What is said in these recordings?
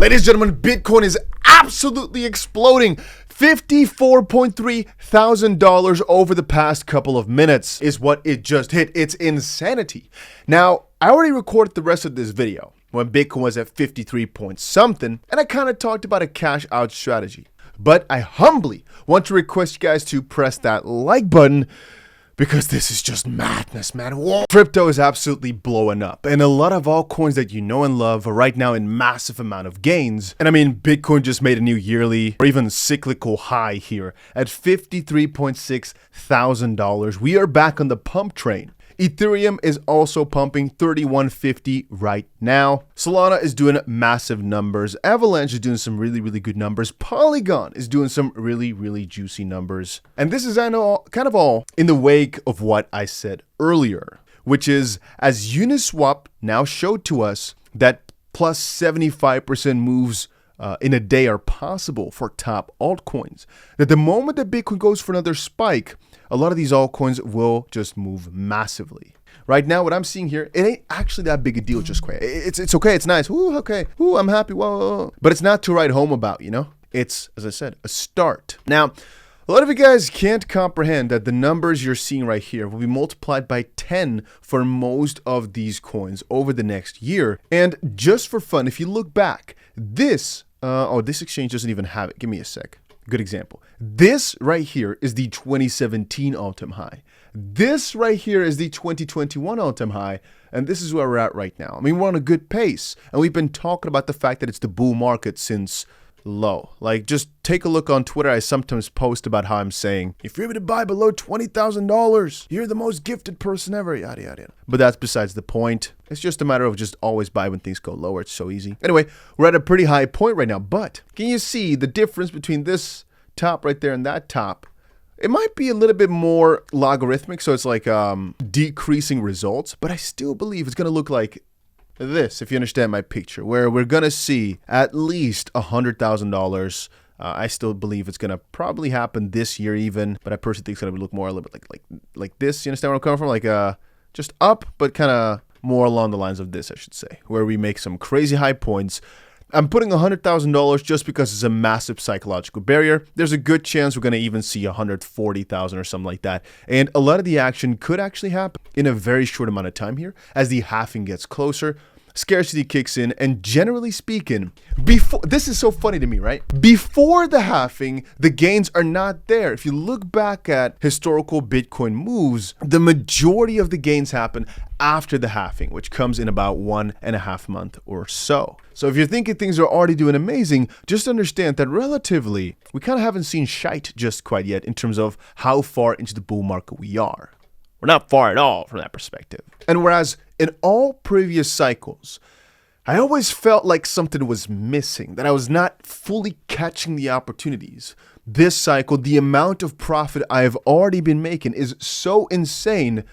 Ladies and gentlemen, Bitcoin is absolutely exploding. $54.3 thousand over the past couple of minutes is what it just hit. It's insanity. Now, I already recorded the rest of this video when Bitcoin was at 53 point something, and I kind of talked about a cash out strategy. But I humbly want to request you guys to press that like button, because this is just madness, man. Whoa. Crypto is absolutely blowing up, and a lot of altcoins that you know and love are right now in massive amount of gains. And I mean, Bitcoin just made a new yearly or even cyclical high here at $53.6 thousand. We are back on the pump train. Ethereum is also pumping 3150 right now. Solana is doing massive numbers. Avalanche is doing some really good numbers. Polygon is doing some really juicy numbers. And this is, I know, kind of all in the wake of what I said earlier, which is, as Uniswap now showed to us that plus 75% moves in a day are possible for top altcoins. That the moment that Bitcoin goes for another spike, a lot of these altcoins will just move massively. Right now, what I'm seeing here, it ain't actually that big a deal just quite. It's okay, it's nice. Ooh, okay. Ooh, I'm happy. Whoa. But it's not to write home about, you know? It's, as I said, a start. Now, a lot of you guys can't comprehend that the numbers you're seeing right here will be multiplied by 10 for most of these coins over the next year. And just for fun, if you look back, this exchange doesn't even have it. Give me a sec. Good example. This right here is the 2017 all-time high. This right here is the 2021 all-time high. And this is where we're at right now. I mean, we're on a good pace. And we've been talking about the fact that it's the bull market since low. Like, just take a look on Twitter. I sometimes post about how I'm saying, if you're able to buy below $20,000, you're the most gifted person ever, yada, yada, yada. But that's besides the point. It's just a matter of just always buy when things go lower. It's so easy. Anyway, we're at a pretty high point right now, but can you see the difference between this top right there and that top? It might be a little bit more logarithmic, so it's like decreasing results, but I still believe it's going to look like this, if you understand my picture, where we're going to see at least $100,000. I still believe it's going to probably happen this year even, but I personally think it's going to look more a little bit like this. You understand where I'm coming from? Like just up, but kind of more along the lines of this, I should say, where we make some crazy high points. I'm putting $100,000 just because it's a massive psychological barrier. There's a good chance we're going to even see 140,000 or something like that. And a lot of the action could actually happen in a very short amount of time here as the halving gets closer. Scarcity kicks in, and generally speaking, this is so funny to me, right? Before the halving, the gains are not there. If you look back at historical Bitcoin moves, the majority of the gains happen after the halving, which comes in about 1.5 months or so. So if you're thinking things are already doing amazing, just understand that relatively, we kind of haven't seen shite just quite yet in terms of how far into the bull market we are. We're not far at all from that perspective. And whereas in all previous cycles, I always felt like something was missing, that I was not fully catching the opportunities. This cycle, the amount of profit I have already been making is so insane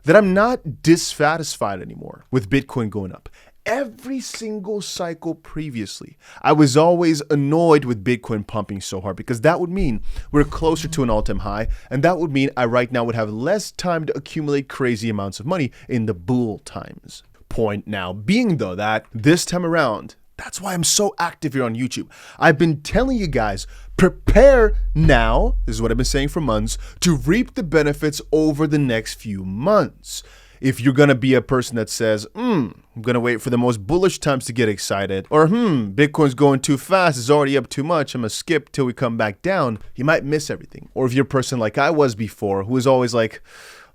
that I'm not dissatisfied anymore with Bitcoin going up. Every single cycle previously, I was always annoyed with Bitcoin pumping so hard, because that would mean we're closer to an all-time high, and that would mean I right now would have less time to accumulate crazy amounts of money in the bull times. Point now being, though, that this time around, that's why I'm so active here on YouTube. I've been telling you guys, prepare now, this is what I've been saying for months, to reap the benefits over the next few months. If you're going to be a person that says, I'm going to wait for the most bullish times to get excited, or Bitcoin's going too fast, it's already up too much, I'm going to skip till we come back down, you might miss everything. Or if you're a person like I was before, who was always like,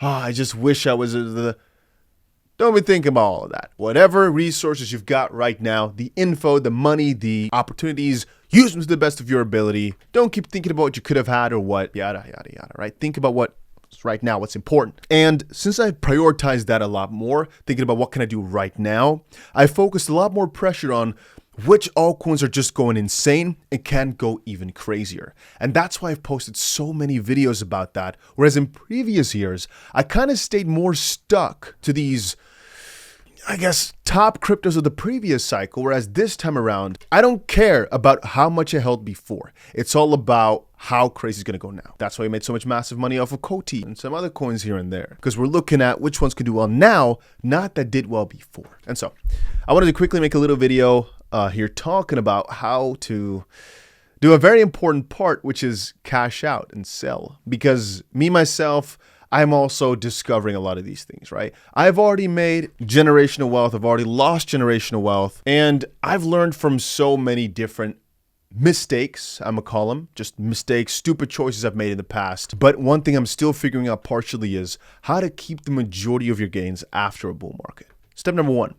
I just wish I was don't be thinking about all of that. Whatever resources you've got right now, the info, the money, the opportunities, use them to the best of your ability. Don't keep thinking about what you could have had or what, yada, yada, yada, right? Think about what right now, what's important. And since I've prioritized that a lot more, thinking about what can I do right now, I focused a lot more pressure on which altcoins are just going insane and can go even crazier. And that's why I've posted so many videos about that. Whereas in previous years, I kind of stayed more stuck to these, I guess, top cryptos of the previous cycle, whereas this time around, I don't care about how much I held before. It's all about how crazy it's going to go now. That's why we made so much massive money off of Koti and some other coins here and there, because we're looking at which ones can do well now, not that did well before. And so I wanted to quickly make a little video here talking about how to do a very important part, which is cash out and sell. Because me, myself, I'm also discovering a lot of these things, right? I've already made generational wealth. I've already lost generational wealth. And I've learned from so many different mistakes, I'm gonna call them, just mistakes, stupid choices I've made in the past. But one thing I'm still figuring out partially is how to keep the majority of your gains after a bull market. Step number one,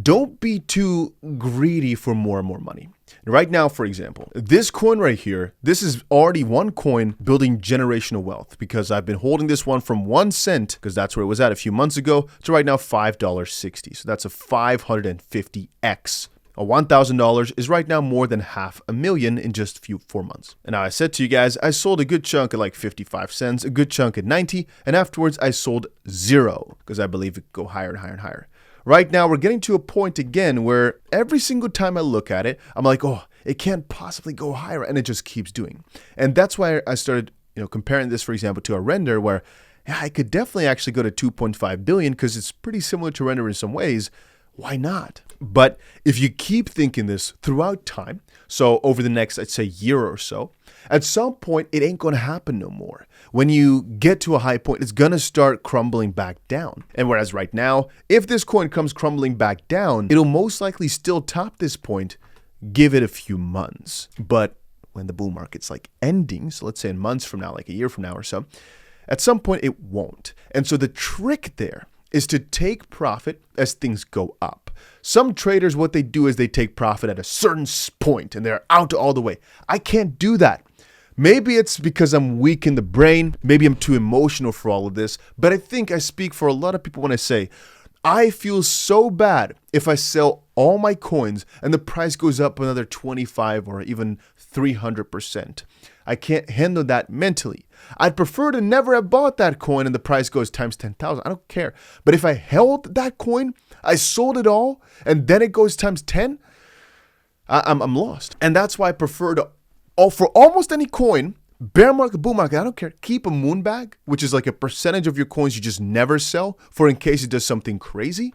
don't be too greedy for more and more money. Right now, for example, this coin right here, this is already one coin building generational wealth because I've been holding this one from 1 cent, because that's where it was at a few months ago, to right now $5.60. So that's a 550x. A $1,000 is right now more than $500,000 in just 4 months. And now I said to you guys, I sold a good chunk at like 55 cents, a good chunk at 90, and afterwards I sold 0 because I believe it could go higher and higher and higher. Right now, we're getting to a point again where every single time I look at it, I'm like, oh, it can't possibly go higher, and it just keeps doing. And that's why I started, comparing this, for example, to a render where, yeah, I could definitely actually go to 2.5 billion because it's pretty similar to render in some ways. Why not? But if you keep thinking this throughout time, so over the next, I'd say, year or so, at some point, it ain't going to happen no more. When you get to a high point, it's going to start crumbling back down. And whereas right now, if this coin comes crumbling back down, it'll most likely still top this point, give it a few months. But when the bull market's like ending, so let's say in months from now, like a year from now or so, at some point it won't. And so the trick there is to take profit as things go up. Some traders, what they do is they take profit at a certain point and they're out all the way. I can't do that. Maybe it's because I'm weak in the brain. Maybe I'm too emotional for all of this. But I think I speak for a lot of people when I say, I feel so bad if I sell all my coins and the price goes up another 25 or even 300%. I can't handle that mentally. I'd prefer to never have bought that coin and the price goes times 10,000. I don't care. But if I held that coin, I sold it all, and then it goes times 10, I'm lost. And that's why I prefer to, for almost any coin, bear market, bull market, I don't care, keep a moon bag, which is like a percentage of your coins you just never sell for in case it does something crazy.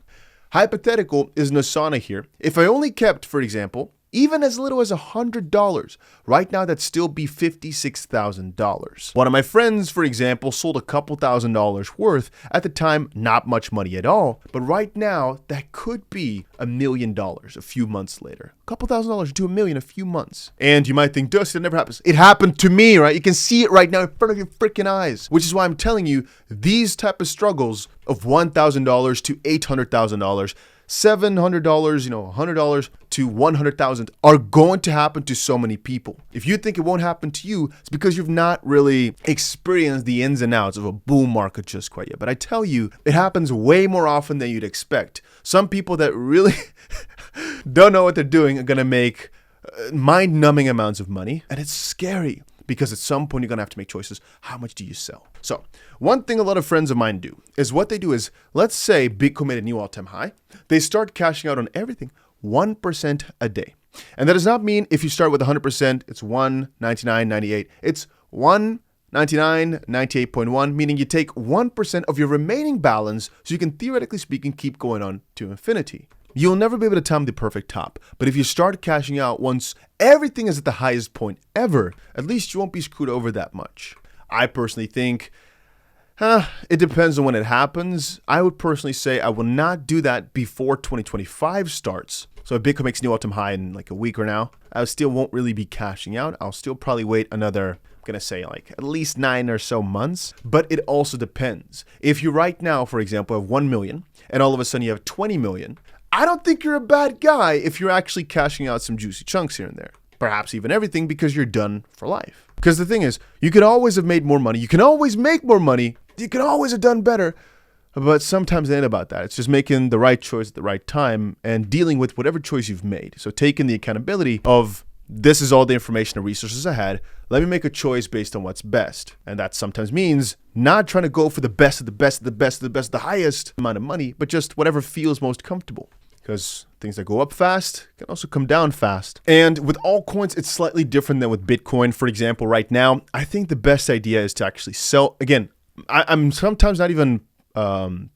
Hypothetical is Nosana here. If I only kept, for example, even as little as $100, right now that'd still be $56,000. One of my friends, for example, sold a couple $1,000s worth. At the time, not much money at all, but right now that could be $1 million a few months later. A couple $1,000s to $1 million a few months. And you might think, Dusty, that never happens. It happened to me, right? You can see it right now in front of your freaking eyes, which is why I'm telling you these type of struggles of $1,000 to $800,000, $700, $100 to 100,000 are going to happen to so many people. If you think it won't happen to you, it's because you've not really experienced the ins and outs of a bull market just quite yet. But I tell you, it happens way more often than you'd expect. Some people that really don't know what they're doing are going to make mind-numbing amounts of money, and it's scary. Because at some point, you're going to have to make choices. How much do you sell? So one thing a lot of friends of mine do is what they do is, let's say Bitcoin made a new all-time high. They start cashing out on everything 1% a day. And that does not mean if you start with 100%, it's 199.98. It's 199.98.1, meaning you take 1% of your remaining balance so you can, theoretically speaking, keep going on to infinity. You'll never be able to time the perfect top, but if you start cashing out once everything is at the highest point ever, at least you won't be screwed over that much. I personally think, it depends on when it happens. I would personally say I will not do that before 2025 starts. So if Bitcoin makes a new all-time high in like a week or now, I still won't really be cashing out. I'll still probably wait another, I'm gonna say like at least 9 or so months, but it also depends. If you right now, for example, have 1 million and all of a sudden you have 20 million, I don't think you're a bad guy if you're actually cashing out some juicy chunks here and there. Perhaps even everything because you're done for life. Because the thing is, you could always have made more money. You can always make more money. You can always have done better. But sometimes it ain't about that. It's just making the right choice at the right time and dealing with whatever choice you've made. So taking the accountability of this is all the information and resources I had. Let me make a choice based on what's best. And that sometimes means not trying to go for the best of the best of the best of the best, the highest amount of money, but just whatever feels most comfortable. Because things that go up fast can also come down fast. And with altcoins, it's slightly different than with Bitcoin. For example, right now, I think the best idea is to actually sell. Again, I'm sometimes not even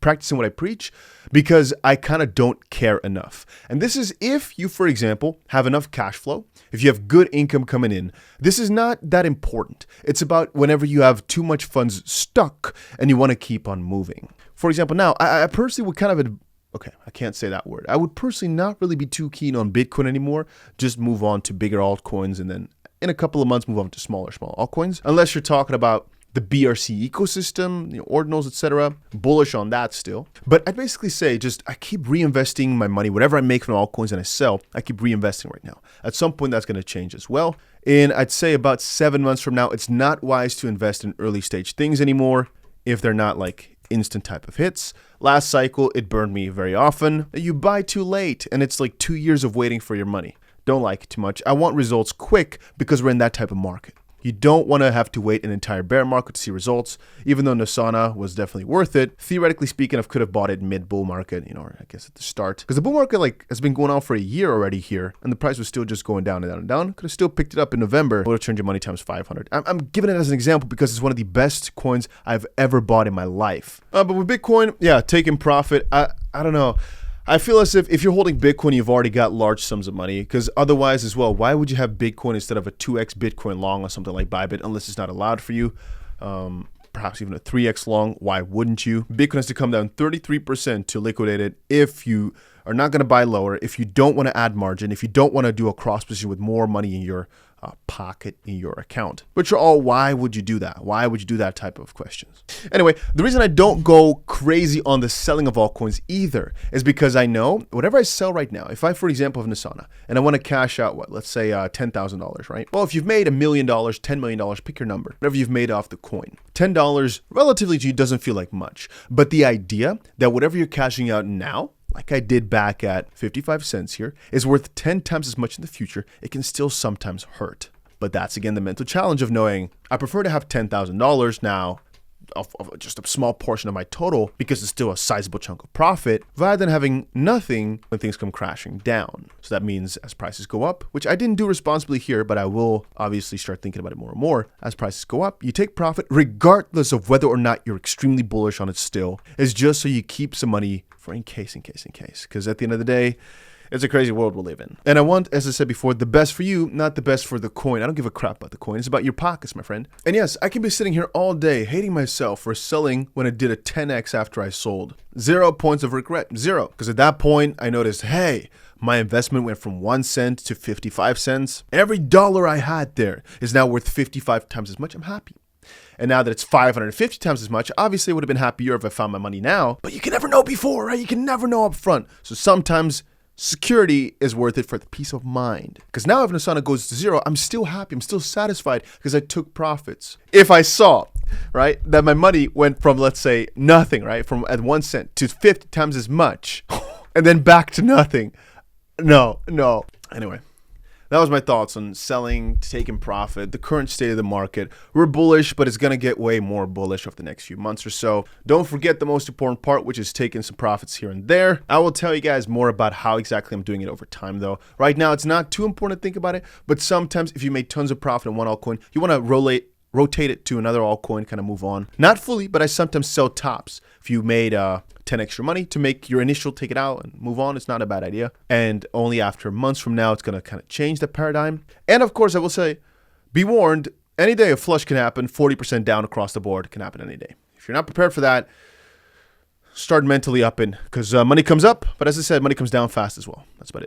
practicing what I preach because I kind of don't care enough. And this is if you, for example, have enough cash flow, if you have good income coming in. This is not that important. It's about whenever you have too much funds stuck and you want to keep on moving. For example, now, I personally would kind of... Okay, I can't say that word. I would personally not really be too keen on Bitcoin anymore. Just move on to bigger altcoins and then in a couple of months move on to smaller altcoins. Unless you're talking about the BRC ecosystem, ordinals, etc. Bullish on that still. But I'd basically say I keep reinvesting my money. Whatever I make from altcoins and I sell, I keep reinvesting right now. At some point, that's going to change as well. And I'd say about 7 months from now, it's not wise to invest in early stage things anymore if they're not like instant type of hits. Last cycle, it burned me very often. You buy too late and it's like 2 years of waiting for your money. Don't like it too much. I want results quick because we're in that type of market. You don't want to have to wait an entire bear market to see results. Even though Solana was definitely worth it, theoretically speaking, I could have bought it mid bull market, or I guess at the start. Because the bull market has been going on for a year already here, and the price was still just going down and down and down. Could have still picked it up in November. Would have turned your money times 500. I'm giving it as an example because it's one of the best coins I've ever bought in my life. But with Bitcoin, yeah, taking profit, I don't know. I feel as if you're holding Bitcoin, you've already got large sums of money, because otherwise as well, why would you have Bitcoin instead of a 2x Bitcoin long or something like Bybit, unless it's not allowed for you? Perhaps even a 3x long. Why wouldn't you? Bitcoin has to come down 33% to liquidate it if you are not going to buy lower, if you don't want to add margin, if you don't want to do a cross position with more money in your pocket in your account. But you're all, why would you do that? Why would you do that type of questions? Anyway, the reason I don't go crazy on the selling of altcoins either is because I know whatever I sell right now, if I, for example, have Solana and I want to cash out, let's say $10,000, right? Well, if you've made $1 million, $10 million, pick your number, whatever you've made off the coin. $10 relatively to you doesn't feel like much. But the idea that whatever you're cashing out now, like I did back at 55 cents here, is worth 10 times as much in the future, it can still sometimes hurt. But that's again the mental challenge of knowing I prefer to have $10,000 now of just a small portion of my total because it's still a sizable chunk of profit rather than having nothing when things come crashing down. So that means as prices go up, which I didn't do responsibly here, but I will obviously start thinking about it more and more. As prices go up, you take profit regardless of whether or not you're extremely bullish on it still. It's just so you keep some money for in case. Because at the end of the day, it's a crazy world we live in. And I want, as I said before, the best for you, not the best for the coin. I don't give a crap about the coin. It's about your pockets, my friend. And yes, I can be sitting here all day hating myself for selling when I did a 10x after I sold. 0 points of regret. 0. Because at that point, I noticed, hey, my investment went from 1 cent to 55 cents. Every dollar I had there is now worth 55 times as much. I'm happy. And now that it's 550 times as much, obviously I would have been happier if I found my money now. But you can never know before, right? You can never know up front. So sometimes security is worth it for the peace of mind. Because now if Solana goes to 0, I'm still happy. I'm still satisfied because I took profits. If I saw, right, that my money went from, let's say, nothing, right, from at 1 cent to 50 times as much, and then back to nothing. No. Anyway. That was my thoughts on selling, taking profit, the current state of the market. We're bullish, but it's going to get way more bullish over the next few months or so. Don't forget the most important part, which is taking some profits here and there. I will tell you guys more about how exactly I'm doing it over time, though. Right now, it's not too important to think about it, but sometimes if you made tons of profit in one altcoin, you want to rotate it to another altcoin, kind of move on. Not fully, but I sometimes sell tops. If you made 10 extra money to make your initial take it out and move on, it's not a bad idea. And only after months from now, it's going to kind of change the paradigm. And of course, I will say, be warned, any day a flush can happen. 40% down across the board can happen any day. If you're not prepared for that, start mentally upping because money comes up. But as I said, money comes down fast as well. That's about it.